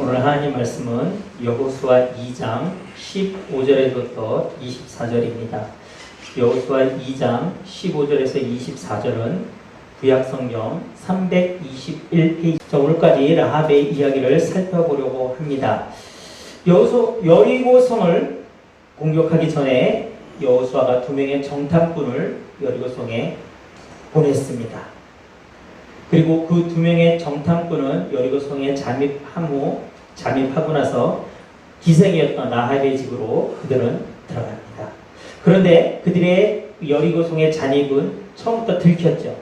오늘 하나님 말씀은 여호수아 2장 15절에서부터 24절입니다. 여호수아 2장 15절에서 24절은 구약성경 321페이지. 오늘까지 라합의 이야기를 살펴보려고 합니다. 여리고성을 공격하기 전에 여호수아가 2명의 정탐꾼을 여리고성에 보냈습니다. 그리고 그 2명의 정탐꾼은 여리고성에 잠입하고 나서 기생이었던 라합의 집으로 그들은 들어갑니다. 그런데 그들의 여리고성의 잔입은 처음부터 들켰죠.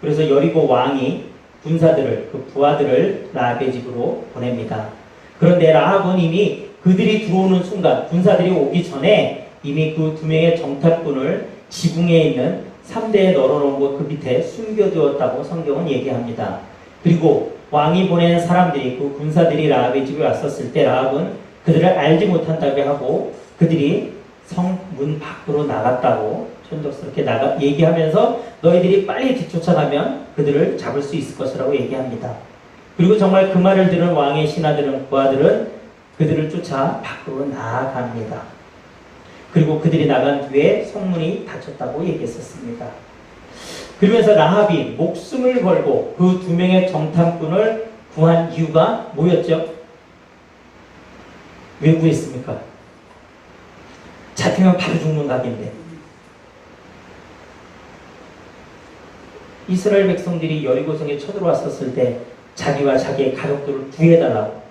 그래서 여리고 왕이 군사들을, 그 부하들을 라합의 집으로 보냅니다. 그런데 라합은 이미 그들이 들어오는 순간, 군사들이 오기 전에 이미 그 2명의 정탐꾼을 지붕에 있는 3대에 널어놓은 곳 그 밑에 숨겨두었다고 성경은 얘기합니다. 그리고 왕이 보낸 사람들이, 그 군사들이 라합의 집에 왔었을 때 라합은 그들을 알지 못한다고 하고 그들이 성문 밖으로 나갔다고 촌덕스럽게 얘기하면서 너희들이 빨리 뒤쫓아가면 그들을 잡을 수 있을 것이라고 얘기합니다. 그리고 정말 그 말을 들은 왕의 신하들은, 부하들은 그들을 쫓아 밖으로 나아갑니다. 그리고 그들이 나간 뒤에 성문이 닫혔다고 얘기했었습니다. 그러면서 라합이 목숨을 걸고 그 2명의 정탐꾼을 구한 이유가 뭐였죠? 왜 구했습니까? 잡히면 바로 죽는 각인데. 이스라엘 백성들이 여리고성에 쳐들어왔었을 때 자기와 자기의 가족들을 구해달라고,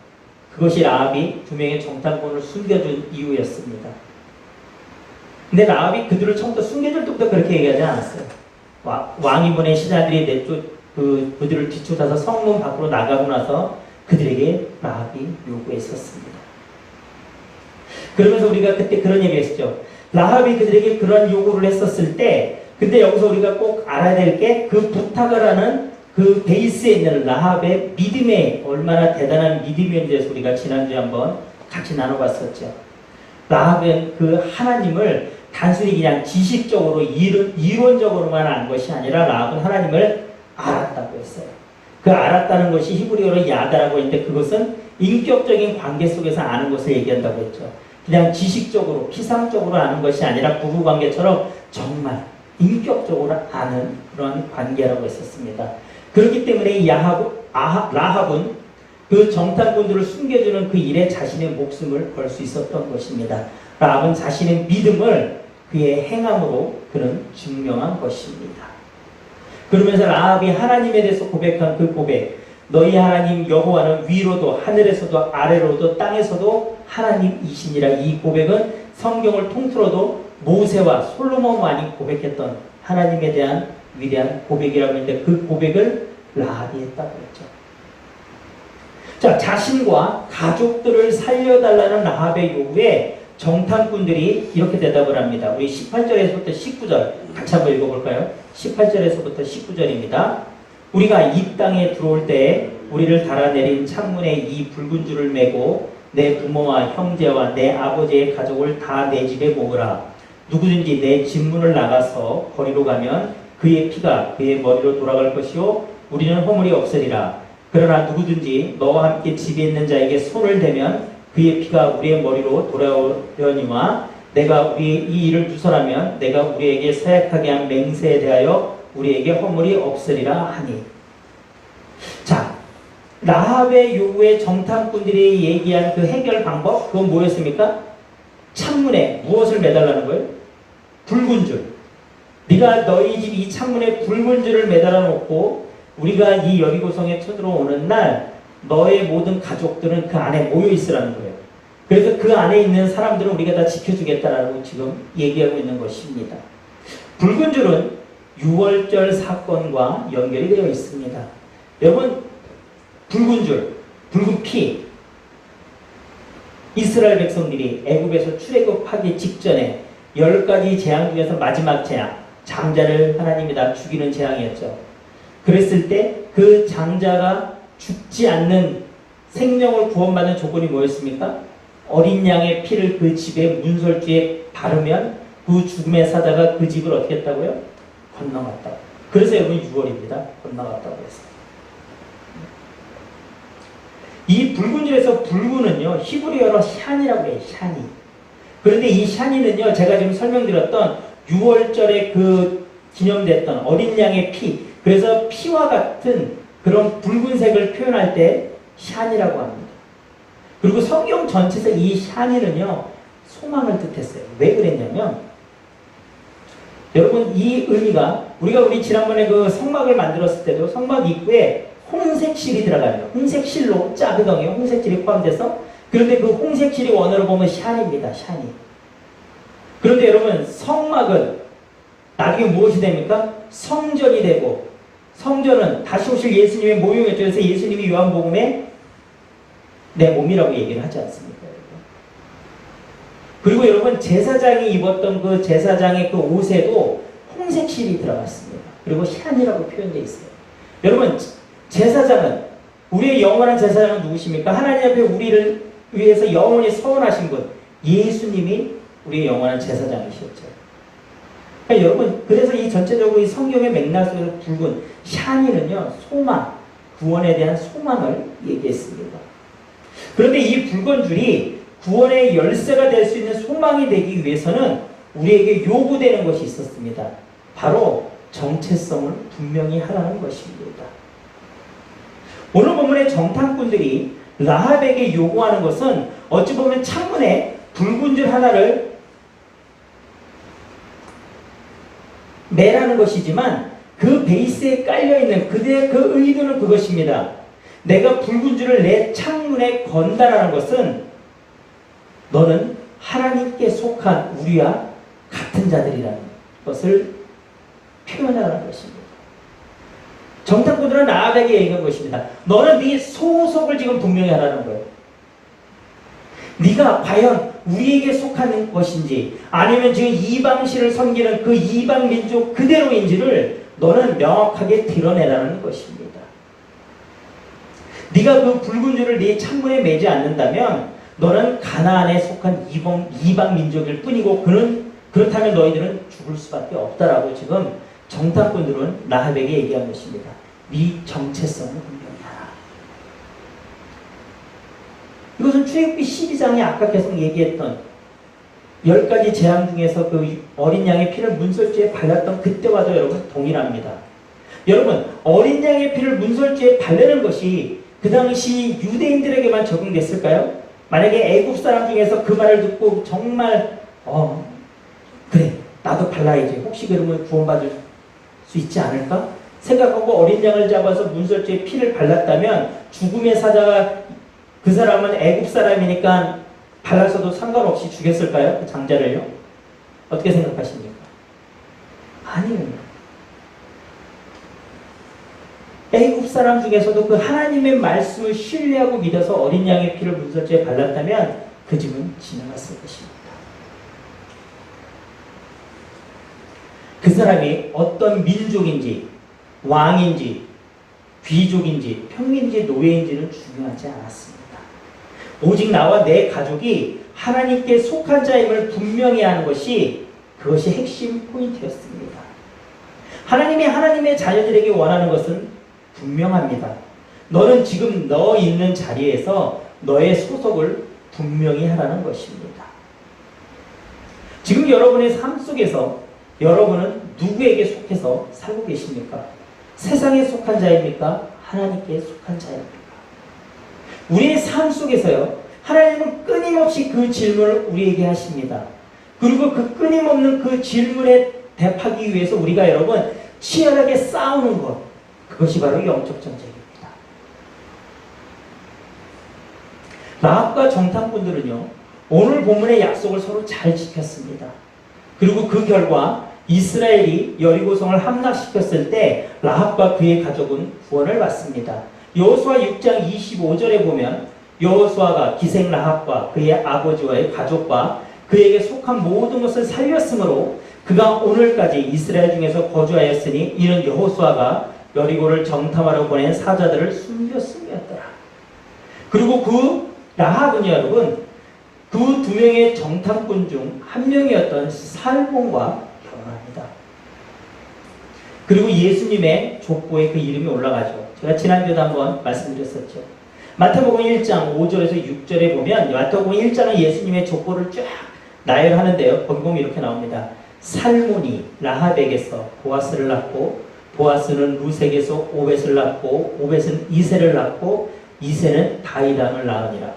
그것이 라합이 2명의 정탐꾼을 숨겨준 이유였습니다. 근데 라합이 그들을 처음부터 숨겨줄 때부터 그렇게 얘기하지 않았어요. 왕이 보낸 신하들이 그들을 뒤쫓아서 성문 밖으로 나가고 나서 그들에게 라합이 요구했었습니다. 그러면서 우리가 그때 그런 얘기 했었죠. 라합이 그들에게 그런 요구를 했었을 때, 근데 여기서 우리가 꼭 알아야 될 게 그 부탁을 하는 그 베이스에 있는 라합의 믿음에 얼마나 대단한 믿음이었는지 우리가 지난주에 한번 같이 나눠봤었죠. 라합은 그 하나님을 단순히 그냥 지식적으로 이론적으로만 안 것이 아니라 라합은 하나님을 알았다고 했어요. 그 알았다는 것이 히브리어로 야다라고 했는데 그것은 인격적인 관계 속에서 아는 것을 얘기한다고 했죠. 그냥 지식적으로 피상적으로 아는 것이 아니라 부부관계처럼 정말 인격적으로 아는 그런 관계라고 했었습니다. 그렇기 때문에 라합은 그 정탐꾼들을 숨겨주는 그 일에 자신의 목숨을 걸 수 있었던 것입니다. 라합은 자신의 믿음을 그의 행함으로 그는 증명한 것입니다. 그러면서 라합이 하나님에 대해서 고백한 그 고백, 너희 하나님 여호와는 위로도 하늘에서도 아래로도 땅에서도 하나님이시니라. 이 고백은 성경을 통틀어도 모세와 솔로몬만이 고백했던 하나님에 대한 위대한 고백이라고 했는데 그 고백을 라합이 했다고 했죠. 자, 자신과 가족들을 살려달라는 라합의 요구에 정탐꾼들이 이렇게 대답을 합니다. 우리 18절에서부터 19절 같이 한번 읽어볼까요? 18절에서부터 19절입니다. 우리가 이 땅에 들어올 때 우리를 달아내린 창문에 이 붉은 줄을 메고 내 부모와 형제와 내 아버지의 가족을 다 내 집에 모으라. 누구든지 내 집문을 나가서 거리로 가면 그의 피가 그의 머리로 돌아갈 것이요 우리는 허물이 없으리라. 그러나 누구든지 너와 함께 집에 있는 자에게 손을 대면 그의 피가 우리의 머리로 돌아오려니와 내가 우리 이 일을 누설하면 내가 우리에게 사약하게 한 맹세에 대하여 우리에게 허물이 없으리라 하니. 자, 라합의 요구에 정탐꾼들이 얘기한 그 해결 방법, 그건 뭐였습니까? 창문에 무엇을 매달라는 거예요? 붉은 줄. 네가 너희 집 이 창문에 붉은 줄을 매달아 놓고 우리가 이 여리고성에 쳐들어오는 날 너의 모든 가족들은 그 안에 모여 있으라는 거예요. 그래서 그 안에 있는 사람들은 우리가 다 지켜주겠다라고 지금 얘기하고 있는 것입니다. 붉은 줄은 유월절 사건과 연결이 되어 있습니다. 여러분, 붉은 줄, 붉은 피, 이스라엘 백성들이 애굽에서 출애굽하기 직전에 10가지 재앙 중에서 마지막 재앙, 장자를 하나님이 다 죽이는 재앙이었죠. 그랬을 때 그 장자가 죽지 않는 생명을 구원받는 조건이 뭐였습니까? 어린 양의 피를 그 집의 문설주에 바르면 그 죽음의 사자가 그 집을 어떻게 했다고요? 건너갔다. 그래서 여러분 6월입니다. 건너갔다고 했어요. 이 붉은 줄에서 붉은은요, 히브리어로 샨이라고 해요, 샨이. 그런데 이 샨이는요, 제가 지금 설명드렸던 6월절에 그 기념됐던 어린 양의 피, 그래서 피와 같은 그런 붉은색을 표현할 때 샨이라고 합니다. 그리고 성경 전체에서 이 샤니는요, 소망을 뜻했어요. 왜 그랬냐면, 여러분, 이 의미가, 우리 지난번에 그 성막을 만들었을 때도 성막 입구에 홍색실이 들어가요. 홍색실로 짜그덩이 홍색실이 포함돼서, 그런데 그 홍색실이 원어로 보면 샤니입니다. 샤니. 그런데 여러분, 성막은 나중에 무엇이 됩니까? 성전이 되고, 성전은 다시 오실 예수님의 모형이었죠. 그래서 예수님이 요한복음에 내 몸이라고 얘기를 하지 않습니까? 그리고 여러분, 제사장이 입었던 그 제사장의 그 옷에도 홍색 실이 들어갔습니다. 그리고 샨이라고 표현되어 있어요. 여러분, 제사장은, 우리의 영원한 제사장은 누구십니까? 하나님 앞에 우리를 위해서 영원히 서원하신 분, 예수님이 우리의 영원한 제사장이셨죠. 그러니까 여러분, 그래서 이 전체적으로 이 성경의 맥락 속에서 붉은 샤니는요, 소망, 구원에 대한 소망을 얘기했습니다. 그런데 이 붉은 줄이 구원의 열쇠가 될 수 있는 소망이 되기 위해서는 우리에게 요구되는 것이 있었습니다. 바로 정체성을 분명히 하라는 것입니다. 오늘 본문의 정탐꾼들이 라합에게 요구하는 것은 어찌 보면 창문에 붉은 줄 하나를 매라는 것이지만 그 베이스에 깔려있는 그들의 그 의도는 그것입니다. 내가 붉은 줄을 내 창문에 건다라는 것은 너는 하나님께 속한 우리와 같은 자들이라는 것을 표현하라는 것입니다. 정탐꾼들은 라합에게 얘기한 것입니다. 너는 네 소속을 지금 분명히 하라는 거예요. 네가 과연 우리에게 속하는 것인지 아니면 지금 이방신을 섬기는 그 이방 민족 그대로인지를 너는 명확하게 드러내라는 것입니다. 네가 그 붉은 줄을 네 창문에 매지 않는다면 너는 가나안에 속한 이방 민족일 뿐이고 그렇다면 너희들은 죽을 수밖에 없다라고 지금 정탐꾼들은 라합에게 얘기한 것입니다. 네 정체성을 분명히 하라. 이것은 출애굽기 12장에 아까 계속 얘기했던 10가지 재앙 중에서 그 어린 양의 피를 문설주에 발랐던 그때와도 여러분 동일합니다. 여러분, 어린 양의 피를 문설주에 바르는 것이 그 당시 유대인들에게만 적용됐을까요? 만약에 애굽 사람 중에서 그 말을 듣고 정말 그래 나도 발라야지 혹시 그러면 구원받을 수 있지 않을까? 생각하고 어린 양을 잡아서 문설주에 피를 발랐다면 죽음의 사자가 그 사람은 애굽 사람이니까 발라서도 상관없이 죽였을까요? 그 장자를요? 어떻게 생각하십니까? 아니에요. 애굽 사람 중에서도 그 하나님의 말씀을 신뢰하고 믿어서 어린 양의 피를 문설주에 발랐다면 그 집은 지나갔을 것입니다. 그 사람이 어떤 민족인지 왕인지 귀족인지 평민인지 노예인지는 중요하지 않았습니다. 오직 나와 내 가족이 하나님께 속한 자임을 분명히 하는 것이 그것이 핵심 포인트였습니다. 하나님이 하나님의 자녀들에게 원하는 것은 분명합니다. 너는 지금 너 있는 자리에서 너의 소속을 분명히 하라는 것입니다. 지금 여러분의 삶 속에서 여러분은 누구에게 속해서 살고 계십니까? 세상에 속한 자입니까? 하나님께 속한 자입니까? 우리의 삶 속에서요, 하나님은 끊임없이 그 질문을 우리에게 하십니다. 그리고 그 끊임없는 그 질문에 대답하기 위해서 우리가 여러분 치열하게 싸우는 것, 그것이 바로 영적 전쟁입니다. 라합과 정탐꾼들은요, 오늘 본문의 약속을 서로 잘 지켰습니다. 그리고 그 결과 이스라엘이 여리고성을 함락시켰을 때 라합과 그의 가족은 구원을 받습니다. 여호수아 6장 25절에 보면 여호수아가 기생 라합과 그의 아버지와의 가족과 그에게 속한 모든 것을 살렸으므로 그가 오늘까지 이스라엘 중에서 거주하였으니 이는 여호수아가 여리고를 정탐하러 보낸 사자들을 숨겼음이었더라. 그리고 그 라합은 여러분 그 두 명의 정탐꾼 중 한 명이었던 살몬과 결혼합니다. 그리고 예수님의 족보에 그 이름이 올라가죠. 제가 지난주에도 한번 말씀드렸었죠. 마태복음 1장 5절에서 6절에 보면 마태복음 1장은 예수님의 족보를 쫙 나열하는데요. 거기 보면 이렇게 나옵니다. 살몬이 라합에게서 보아스를 낳고 보아스는 루색에서 오벳을 낳고 오벳은 이새를 낳고 이새는 다윗왕을 낳으니라.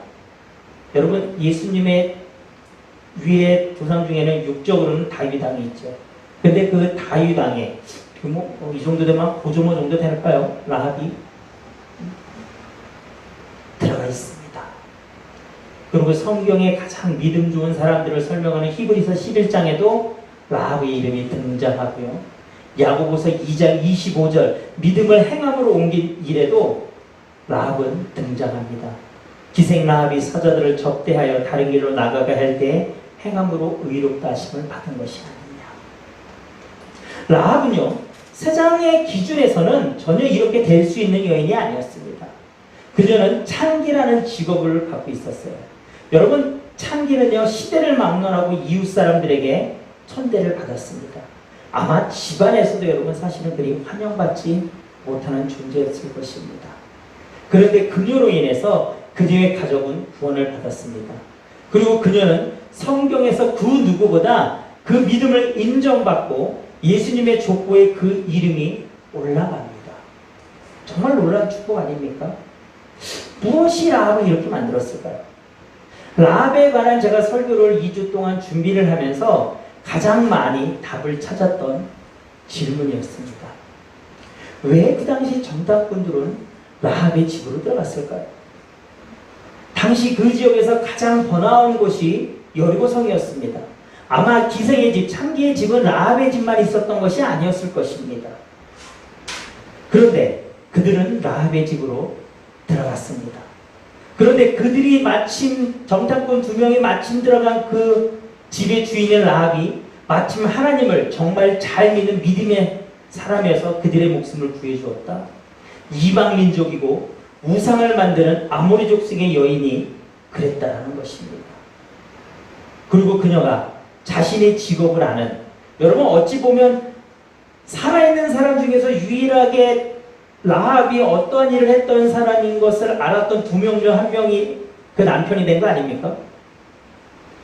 여러분 예수님의 위에 조상 중에는 육적으로는 다윗왕이 있죠. 근데 그 다윗왕에 이 정도 되면 고조모 정도 될까요? 라합이 들어가 있습니다. 그리고 성경에 가장 믿음 좋은 사람들을 설명하는 히브리서 11장에도 라합의 이름이 등장하고요. 야고보서 2장 25절 믿음을 행함으로 옮긴 일에도 라합은 등장합니다. 기생 라합이 사자들을 접대하여 다른 길로 나가게 할 때 행함으로 의롭다 하심을 받은 것이 아니냐. 라합은요 세상의 기준에서는 전혀 이렇게 될 수 있는 여인이 아니었습니다. 그녀는 창기라는 직업을 갖고 있었어요. 여러분 창기는요 시대를 막론하고 이웃 사람들에게 천대를 받았습니다. 아마 집안에서도 여러분 사실은 그리 환영받지 못하는 존재였을 것입니다. 그런데 그녀로 인해서 그녀의 가족은 구원을 받았습니다. 그리고 그녀는 성경에서 그 누구보다 그 믿음을 인정받고 예수님의 족보에 그 이름이 올라갑니다. 정말 놀라운 축복 아닙니까? 무엇이 라합을 이렇게 만들었을까요? 라합에 관한 제가 설교를 2주 동안 준비를 하면서 가장 많이 답을 찾았던 질문이었습니다. 왜 그 당시 정탐꾼들은 라합의 집으로 들어갔을까요? 당시 그 지역에서 가장 번화한 곳이 여리고성이었습니다. 아마 기생의 집, 창기의 집은 라합의 집만 있었던 것이 아니었을 것입니다. 그런데 그들은 라합의 집으로 들어갔습니다. 그런데 그들이 마침 정탐꾼 2명이 마침 들어간 그 집의 주인인 라합이 마침 하나님을 정말 잘 믿는 믿음의 사람이어서 그들의 목숨을 구해주었다. 이방 민족이고 우상을 만드는 아모리 족속의 여인이 그랬다라는 것입니다. 그리고 그녀가 자신의 직업을 아는, 여러분 어찌 보면 살아있는 사람 중에서 유일하게 라합이 어떠한 일을 했던 사람인 것을 알았던 2명 중 1명이 그 남편이 된 거 아닙니까?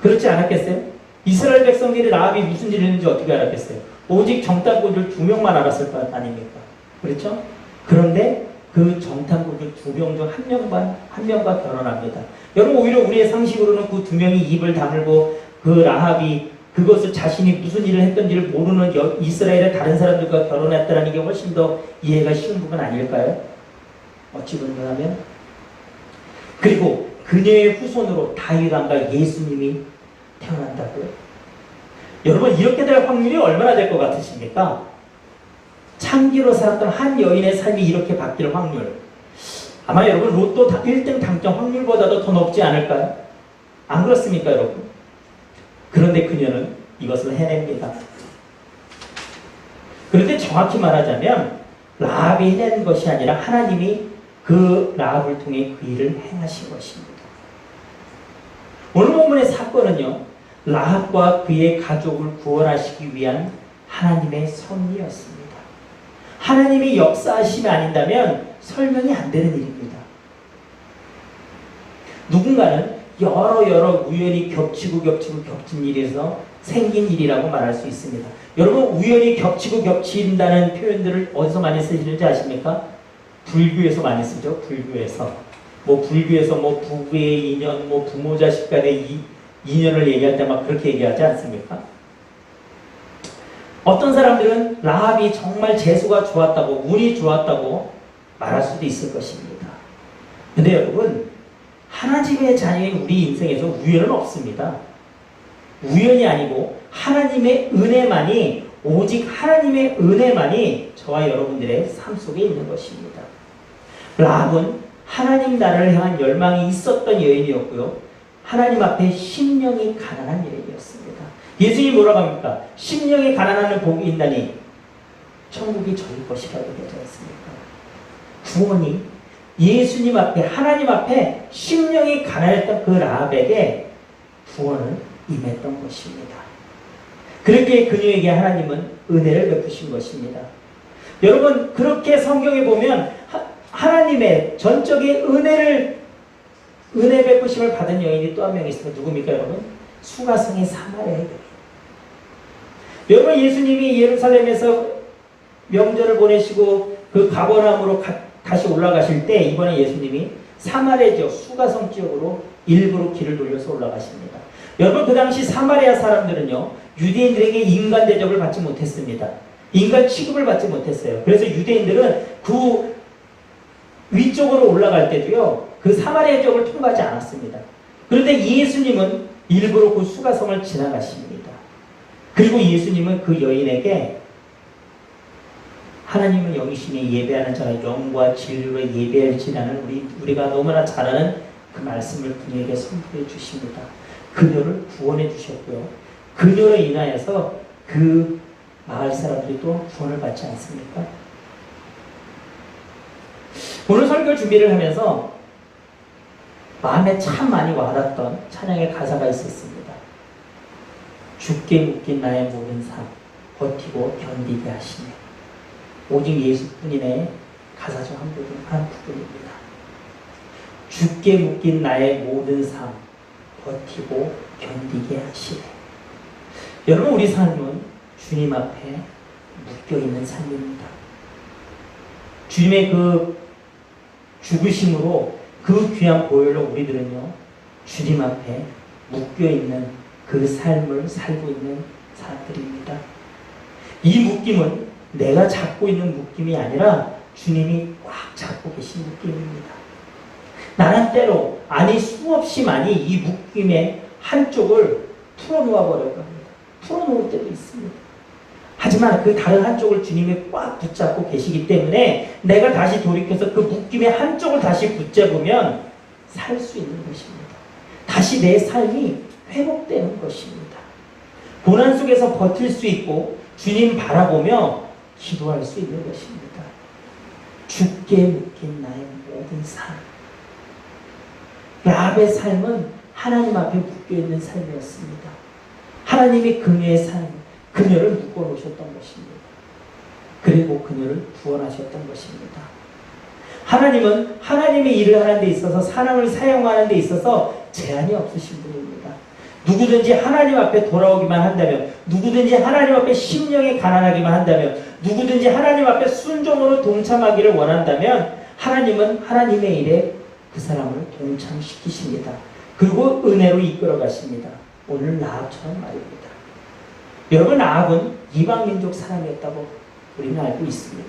그렇지 않았겠어요? 이스라엘 백성들이 라합이 무슨 일을 했는지 어떻게 알았겠어요? 오직 정탐꾼들 2명만 알았을 거 아닙니까? 그렇죠? 그런데 그 정탐꾼들 2명 중 1명과 결혼합니다. 여러분 오히려 우리의 상식으로는 그 2명이 입을 다물고 그 라합이 그것을 자신이 무슨 일을 했던지를 모르는 이스라엘의 다른 사람들과 결혼했다는 게 훨씬 더 이해가 쉬운 부분 아닐까요? 어찌 보면. 그리고 그녀의 후손으로 다윗왕과 예수님이 태어난다고요. 여러분 이렇게 될 확률이 얼마나 될 것 같으십니까? 창기로 살았던 한 여인의 삶이 이렇게 바뀔 확률, 아마 여러분 로또 1등 당첨 확률보다도 더 높지 않을까요? 안 그렇습니까 여러분? 그런데 그녀는 이것을 해냅니다. 그런데 정확히 말하자면 라합이 해낸 것이 아니라 하나님이 그 라합을 통해 그 일을 행하신 것입니다. 오늘 본문의 사건은요, 라합과 그의 가족을 구원하시기 위한 하나님의 섭리였습니다. 하나님이 역사하심이 아닌다면 설명이 안 되는 일입니다. 누군가는 여러 우연히 겹친 일에서 생긴 일이라고 말할 수 있습니다. 여러분 우연히 겹친다는 표현들을 어디서 많이 쓰시는지 아십니까? 불교에서 많이 쓰죠. 불교에서 부부의 인연, 부모 자식 간의 인연을 얘기할 때 막 그렇게 얘기하지 않습니까? 어떤 사람들은 라합이 정말 재수가 좋았다고, 운이 좋았다고 말할 수도 있을 것입니다. 근데 여러분 하나님의 자녀인 우리 인생에서 우연은 없습니다. 우연이 아니고 하나님의 은혜만이, 오직 하나님의 은혜만이 저와 여러분들의 삶 속에 있는 것입니다. 라합은 하나님 나라를 향한 열망이 있었던 여인이었고요, 하나님 앞에 심령이 가난한 여인이었습니다. 예수님이 뭐라고 합니까? 심령이 가난한 복이 있나니 천국이 저희 것이라고 되지 않습니까? 구원이 예수님 앞에, 하나님 앞에 심령이 가난했던 그 라합에게 구원은 임했던 것입니다. 그렇게 그녀에게 하나님은 은혜를 베푸신 것입니다. 여러분 그렇게 성경에 보면 하나님의 전적인 은혜를 은혜 베푸심을 받은 여인이 또 한 명 있습니다. 누굽니까 여러분? 수가성의 사마리아 여인. 여러분 예수님이 예루살렘에서 명절을 보내시고 그 가버나움으로 다시 올라가실 때 이번에 예수님이 사마리아 지역 수가성 지역으로 일부러 길을 돌려서 올라가십니다. 여러분 그 당시 사마리아 사람들은요 유대인들에게 인간 대접을 받지 못했습니다. 인간 취급을 받지 못했어요. 그래서 유대인들은 그 위쪽으로 올라갈 때도요 그 사마리아 지역을 통과하지 않았습니다. 그런데 예수님은 일부러 그 수가성을 지나가십니다. 그리고 예수님은 그 여인에게 하나님은 영이시니 예배하는 자가 영과 진리로 예배할지라는 우리가 너무나 잘 아는 그 말씀을 그녀에게 선포해 주십니다. 그녀를 구원해 주셨고요. 그녀로 인하여서 그 마을 사람들이 또 구원을 받지 않습니까? 오늘 설교 준비를 하면서 마음에 참 많이 와닿던 찬양의 가사가 있었습니다. 죽게 묶인 나의 모든 삶 버티고 견디게 하시네. 오직 예수뿐이네 가사 중 한 부분입니다. 죽게 묶인 나의 모든 삶 버티고 견디게 하시네. 여러분 우리 삶은 주님 앞에 묶여있는 삶입니다. 주님의 그 죽으심으로 그 귀한 보혈로 우리들은요 주님 앞에 묶여있는 그 삶을 살고 있는 사람들입니다. 이 묶임은 내가 잡고 있는 묶임이 아니라 주님이 꽉 잡고 계신 묶임입니다. 나는 때로 수없이 많이 이 묶임의 한쪽을 풀어놓아 버려고 합니다. 풀어놓을 때도 있습니다. 하지만 그 다른 한쪽을 주님이 꽉 붙잡고 계시기 때문에 내가 다시 돌이켜서 그 묶임의 한쪽을 다시 붙잡으면 살 수 있는 것입니다. 다시 내 삶이 회복되는 것입니다. 고난 속에서 버틸 수 있고 주님 바라보며 기도할 수 있는 것입니다. 죽게 묶인 나의 모든 삶. 라합의 삶은 하나님 앞에 묶여있는 삶이었습니다. 하나님이 그녀의 삶, 그녀를 묶어놓으셨던 것입니다. 그리고 그녀를 구원하셨던 것입니다. 하나님은 하나님의 일을 하는 데 있어서 사람을 사용하는 데 있어서 제한이 없으신 분입니다. 누구든지 하나님 앞에 돌아오기만 한다면, 누구든지 하나님 앞에 심령이 가난하기만 한다면, 누구든지 하나님 앞에 순종으로 동참하기를 원한다면 하나님은 하나님의 일에 그 사람을 동참시키십니다. 그리고 은혜로 이끌어 가십니다. 오늘 라합처럼 말입니다. 여러분 라합은 이방민족 사람이었다고 우리는 알고 있습니다.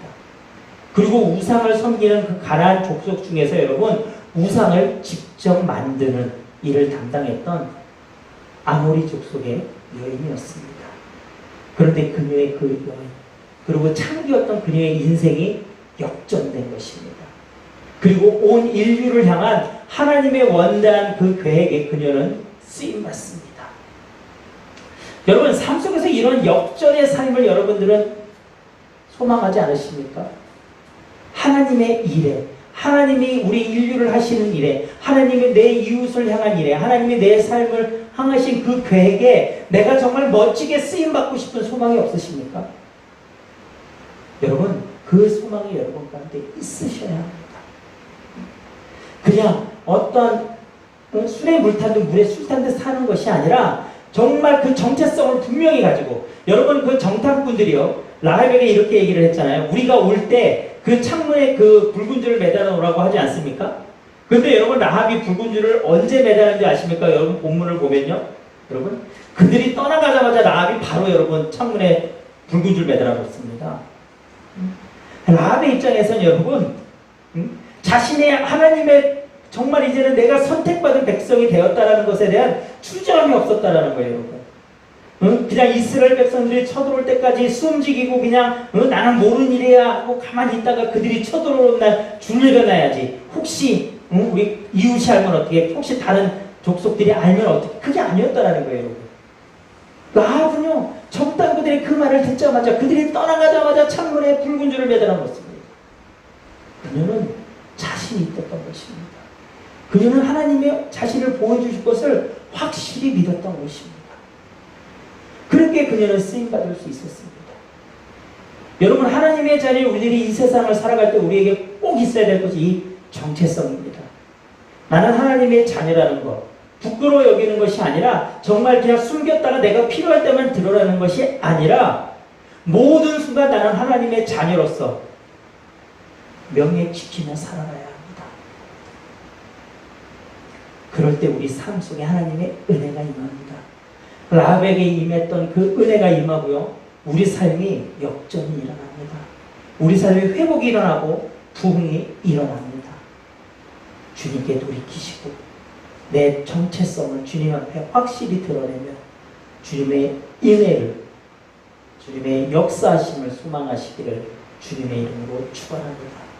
그리고 우상을 섬기는 그 가나안 족속 중에서 여러분 우상을 직접 만드는 일을 담당했던 아모리 족속의 여인이었습니다. 그런데 그녀의 그 여인 그리고 창기였던 그녀의 인생이 역전된 것입니다. 그리고 온 인류를 향한 하나님의 원대한 그 계획에 그녀는 쓰임받습니다. 여러분 삶 속에서 이런 역전의 삶을 여러분들은 소망하지 않으십니까? 하나님의 일에, 하나님이 우리 인류를 하시는 일에, 하나님이 내 이웃을 향한 일에, 하나님이 내 삶을 향하신 그 계획에 내가 정말 멋지게 쓰임받고 싶은 소망이 없으십니까? 여러분 그 소망이 여러분 가운데 있으셔야 합니다. 그냥 어떤 술에 물 탄 듯 물에 술 탄 듯 사는 것이 아니라 정말 그 정체성을 분명히 가지고 여러분 그 정탐꾼들이요 라합에게 이렇게 얘기를 했잖아요. 우리가 올 때 그 창문에 그 붉은 줄을 매달아 놓으라고 하지 않습니까? 그런데 여러분 라합이 붉은 줄을 언제 매달았는지 아십니까? 여러분 본문을 보면요. 여러분 그들이 떠나가자마자 라합이 바로 여러분 창문에 붉은 줄 매달아 놓습니다. 라합의 입장에서는 여러분 자신의 하나님의 정말 이제는 내가 선택받은 백성이 되었다라는 것에 대한 추정이 없었다라는 거예요, 여러분. 그냥 이스라엘 백성들이 쳐들어올 때까지 숨지기고 그냥 나는 모르는 일이야 하고 가만히 있다가 그들이 쳐들어오는 날 줄여놔야지. 혹시 우리 이웃이 알면 어떻게? 혹시 다른 족속들이 알면 어떻게? 그게 아니었다라는 거예요, 여러분. 라합은요 적당그들의 그 말을 듣자마자 그들이 떠나가자마자 창문에 붉은 줄을 매달아 놓습니다. 그녀는 자신이 있었던 것입니다. 그녀는 하나님의 자신을 보여주실 것을 확실히 믿었던 것입니다. 그렇게 그녀는 쓰임받을 수 있었습니다. 여러분 하나님의 자녀인 우리들이 이 세상을 살아갈 때 우리에게 꼭 있어야 될 것이 이 정체성입니다. 나는 하나님의 자녀라는 것, 부끄러워 여기는 것이 아니라 정말 그냥 숨겼다가 내가 필요할 때만 드러나는 것이 아니라 모든 순간 나는 하나님의 자녀로서 명예 지키며 살아가야 합니다. 그럴 때 우리 삶 속에 하나님의 은혜가 임합니다. 라합에게 임했던 그 은혜가 임하고요. 우리 삶이 역전이 일어납니다. 우리 삶에 회복이 일어나고 부흥이 일어납니다. 주님께 돌이키시고 내 정체성을 주님 앞에 확실히 드러내며 주님의 은혜를, 주님의 역사하심을 소망하시기를 주님의 이름으로 축원합니다.